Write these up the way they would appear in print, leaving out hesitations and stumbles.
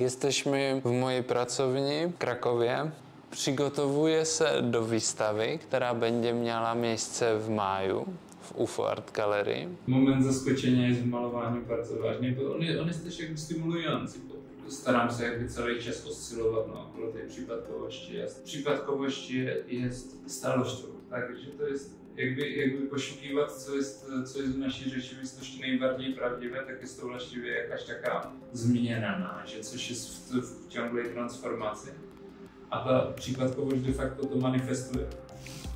Jesteśmy w mojej pracowni w Krakowie. Przygotowuję się do wystawy, która będzie miała miejsce w maju w UFO Art Gallery. Moment zaskoczenia jest w malowaniu bardzo ważny, bo on jest też jakby stymulujący. Bo staram się jakby cały czas oscylować naokoło tej przypadkowości. Przypadkowość jest stalością, tak? Że to jest jakby poszukiwać, co jest w naszej rzeczywistości najbardziej prawdziwe, tak jest to właściwie jakaś taka zmiana, że coś jest w ciągłej transformacji, a ta przypadkowość de facto to manifestuje.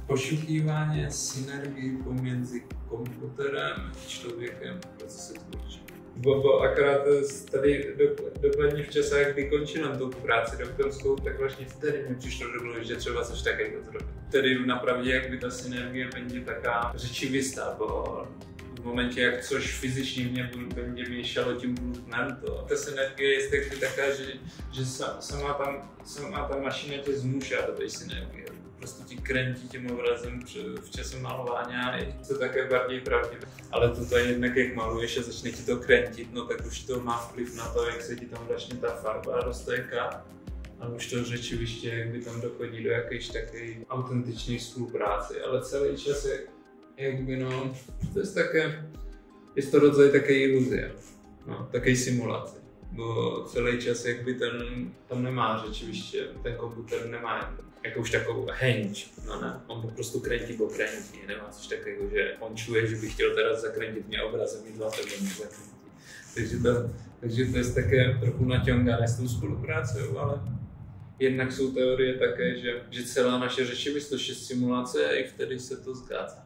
Poszukiwanie synergii pomiędzy komputerem i człowiekiem w procesie twórczym. Bo akurat wtedy, dokładnie w czasach, gdy kończyłem tą pracę doktorską, tak właśnie wtedy mi przyszło do głowy, że trzeba coś takiego zrobić. Wtedy naprawdę jakby ta synergia będzie taka rzeczywista, bo w momencie jak coś fizycznie nie będzie mieszało tym brudnem, to ta synergia jest jakby taka, że sama ta maszyna cię zmusza do tej synergii. Po prostu ci kręci tym obrazem w czasie malowania i to takie bardziej prawdziwe. Ale tutaj jednak jak maluje się, zacznie ci to kręcić, no tak już to ma wpływ na to, jak się ci tam właśnie ta farba rozteka. A już to rzeczywiście jakby tam dochodzi do jakiejś takiej autentycznej współpracy, ale cały czas jakby no, to jest takie, jest to rodzaj takiej iluzji, no, takiej symulacji. Bo cały czas jakby tam nie ma rzeczywiście, ten komputer nie ma jakąś taką chęć, no nie? On po prostu kręci, bo kręci, nie ma coś takiego, że on czuje, żeby chciał teraz zakręcić mnie obrazem i dlatego mnie zakręci. Także to jest takie trochę naciągane z tą współpracą, ale jednak są teorie takie, że cała nasza rzeczywistość jest symulacja i wtedy się to zgadza.